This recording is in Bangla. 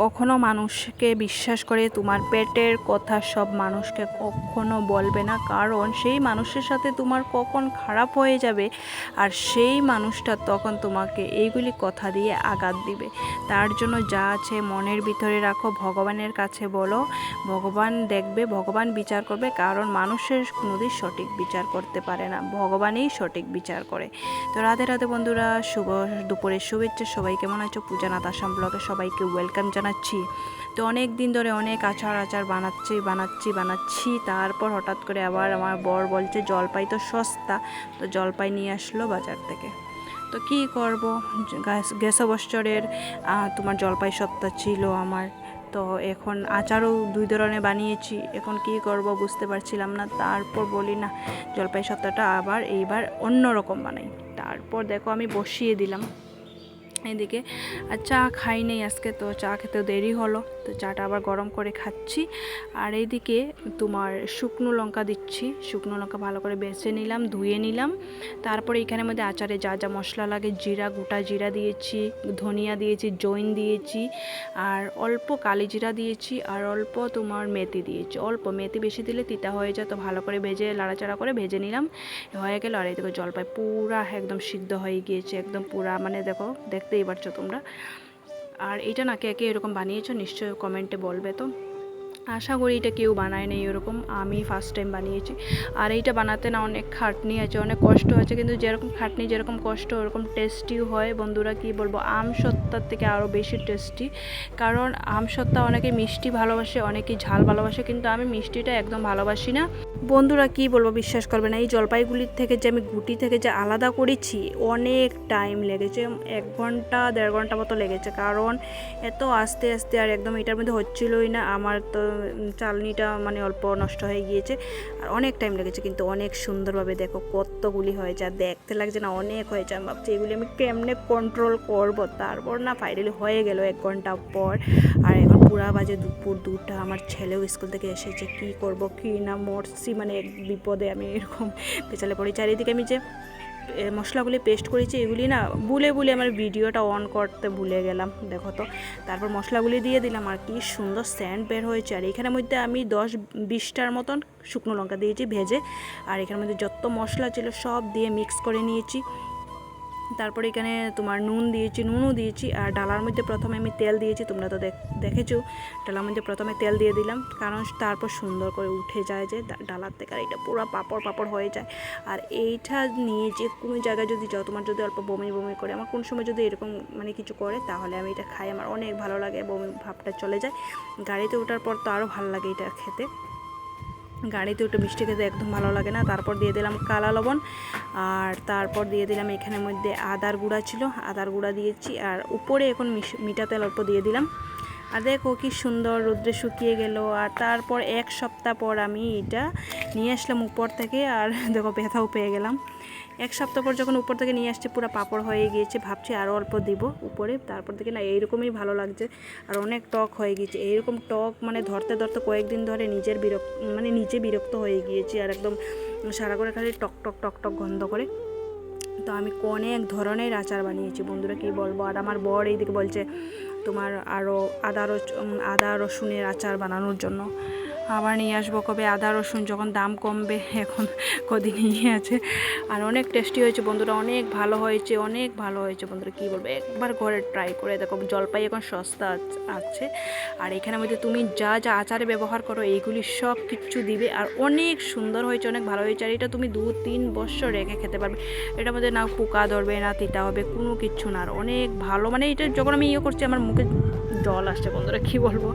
কখনো মানুষকে বিশ্বাস করে তোমার পেটের কথা সব মানুষকে কখনো বলবে না, কারণ সেই মানুষের সাথে তোমার কখন খারাপ হয়ে যাবে আর সেই মানুষটা তখন তোমাকে এইগুলি কথা দিয়ে আঘাত দিবে। তার জন্য যা আছে মনের ভিতরে রাখো, ভগবানের কাছে বলো, ভগবান দেখবে, ভগবান বিচার করবে, কারণ মানুষের কোনোদিন সঠিক বিচার করতে পারে না, ভগবানই সঠিক বিচার করে। তো রাধে রাধে বন্ধুরা, শুভ দুপুরের শুভেচ্ছা। সবাই কেমন আছো? পূজানাথ আসাম ব্লগে সবাইকে ওয়েলকাম জানাচ্ছি। তো অনেক দিন ধরে অনেক আচার বানাচ্ছি, তারপর হঠাৎ করে আবার আমার বর বলছে জলপাই তো সস্তা, তো জলপাই নিয়ে আসলো বাজার থেকে। তো কী করব, গ্যাস বছরের তোমার জলপাই সস্তা ছিল আমার, তো এখন আচারও 2 ধরনের বানিয়েছি, এখন কি করব বুঝতে পারছিলাম না। তারপর বলি না, জলপাই সত্ত্বটা আবার এইবার অন্য রকম বানাই। তারপর দেখো আমি বসিয়ে দিলাম এদিকে, আর চা খাই নেই আজকে, তো চা খেতে দেরি হলো, তো চাটা আবার গরম করে খাচ্ছি। আর এইদিকে তোমার শুকনো লঙ্কা দিচ্ছি, শুকনো লঙ্কা ভালো করে বেছে নিলাম, ধুয়ে নিলাম। তারপরে এখানের মধ্যে আচারে যা যা মশলা লাগে, জিরা, গোটা জিরা দিয়েছি, ধনিয়া দিয়েছি, জৈন দিয়েছি, আর অল্প কালি জিরা দিয়েছি, আর অল্প তোমার মেথি দিয়েছি। অল্প মেথি, বেশি দিলে তিতা হয়ে যায়, তো ভালো করে ভেজে লাড়াচাড়া করে ভেজে নিলাম, হয়ে গেল। আর এই দেখো জলপাই পুরা একদম সিদ্ধ হয়ে গিয়েছে, একদম পুরা, মানে দেখো দেখতেই পারছো তোমরা। আর এটা না কে কে এরকম বানিয়েছো নিশ্চয়ই কমেন্টে বলবে। তো আশা করি এটা কেউ বানায় না এরকম, আমি ফার্স্ট টাইম বানিয়েছি। আর এইটা বানাতে না অনেক খাটনি আছে, অনেক কষ্ট আছে, কিন্তু যেরকম খাটনি যেরকম কষ্ট ওরকম টেস্টিও হয় বন্ধুরা। কি বলবো, আম সত্তার থেকে আরও বেশি টেস্টি, কারণ আম সত্তা অনেকে মিষ্টি ভালোবাসে, অনেকে ঝাল ভালোবাসে, কিন্তু আমি মিষ্টিটা একদম ভালোবাসি না বন্ধুরা। কি বলবো, বিশ্বাস করবে না, এই জলপাইগুলির থেকে যে আমি গুটি থেকে যে আলাদা করেছি অনেক টাইম লেগেছে, 1 ঘন্টা 1.5 ঘন্টা মতো লেগেছে, কারণ এত আস্তে আস্তে, আর একদম এটার মধ্যে হচ্ছিলই না। আমার তো চালনিটা মানে অল্প নষ্ট হয়ে গিয়েছে, আর অনেক টাইম লেগেছে, কিন্তু অনেক সুন্দরভাবে দেখো কতগুলি হয়েছে, আর দেখতে লাগছে না অনেক হয়েছে। আমি ভাবছি এগুলি আমি কেমনে কন্ট্রোল করব, তারপর না ফাইনালি হয়ে গেল 1 ঘন্টা পর। আর এখন পুরা বাজে দুপুর 2টা, আমার ছেলেও স্কুল থেকে এসেছে, কি করব কি না মরছি, মানে এক বিপদে আমি এরকম পেছালে পড়ি। চারিদিকে আমি যে মশলাগুলি পেস্ট করেছি এগুলি না ভুলে আমার ভিডিওটা অন করতে ভুলে গেলাম, দেখো তো। তারপর মশলাগুলি দিয়ে দিলাম, আর কি সুন্দর স্যান্ড বের হয়েছে। আর এখানের মধ্যে আমি 10-20টার মতন শুকনো লঙ্কা দিয়েছি ভেজে, আর এখানের মধ্যে যত মশলা ছিল সব দিয়ে মিক্স করে নিয়েছি। তারপরে এখানে তোমার নুনও দিয়েছি, আর ডালার মধ্যে প্রথমে আমি তেল দিয়েছি, তোমরা তো দেখেছো, ডালার মধ্যে প্রথমে তেল দিয়ে দিলাম, কারণ তারপর সুন্দর করে উঠে যায় যে ডালার থেকে, আর এটা পুরো পাপড় হয়ে যায়। আর এইটা নিয়ে যে কোনো জায়গায় যদি যাও, তোমার যদি অল্প বমি করে, আমার কোন সময় যদি এরকম মানে কিছু করে, তাহলে আমি এটা খাই, আমার অনেক ভালো লাগে, বমি ভাবটা চলে যায়। গাড়িতে ওঠার পর তো আরও ভালো লাগে এটা খেতে, গাড়িতে ওটা মিষ্টি খেতে একদম ভালো লাগে না। তারপর দিয়ে দিলাম কালা লবণ, আর তারপর দিয়ে দিলাম এখানের মধ্যে আদার গুঁড়া ছিল, আদার গুঁড়া দিয়েছি, আর উপরে এখন মিঠা তেল অল্প দিয়ে দিলাম। আর দেখো কি সুন্দর রোদ্রে শুকিয়ে গেল। আর তারপর 1 সপ্তাহ পর আমি এটা নিয়ে আসলাম উপর থেকে, আর দেখো ব্যথাও পেয়ে গেলাম। 1 সপ্তাহ পর যখন উপর থেকে নিয়ে আসছে পুরো পাপড় হয়ে গিয়েছে, ভাবছি আরও অল্প দিব উপরে। তারপর থেকে না এইরকমই ভালো লাগছে, আর অনেক টক হয়ে গিয়েছে। এইরকম টক মানে ধরতে কয়েকদিন ধরে নিজে বিরক্ত হয়ে গিয়েছি, আর একদম সারা করে খালি টক গন্ধ করে। তো আমি অনেক ধরনের আচার বানিয়েছি বন্ধুরা, কি বলবো। আর আমার বর এইদিকে বলছে তোমার আরও আদা রসুনের আচার বানানোর জন্য, আবার নিয়ে আসবো কবে আদা রসুন যখন দাম কমবে, এখন কদিন নিয়ে আছে। আর অনেক টেস্টি হয়েছে বন্ধুরা, অনেক ভালো হয়েছে বন্ধুরা, কী বলবো, একবার ঘরে ট্রাই করে দেখো। জলপাই এখন সস্তা আছে, আর এখানের মধ্যে তুমি যা যা আচারে ব্যবহার করো এইগুলি সব কিছু দিবে, আর অনেক সুন্দর হয়েছে, অনেক ভালো হয়েছে। আর এটা তুমি 2-3 বছর রেখে খেতে পারবে, এটার মধ্যে না পোকা ধরবে না তিতা হবে, কোনো কিচ্ছু না, আর অনেক ভালো। মানে এটা যখন আমি করছি আমার মুখে জল আসছে বন্ধুরা, কী বলবো।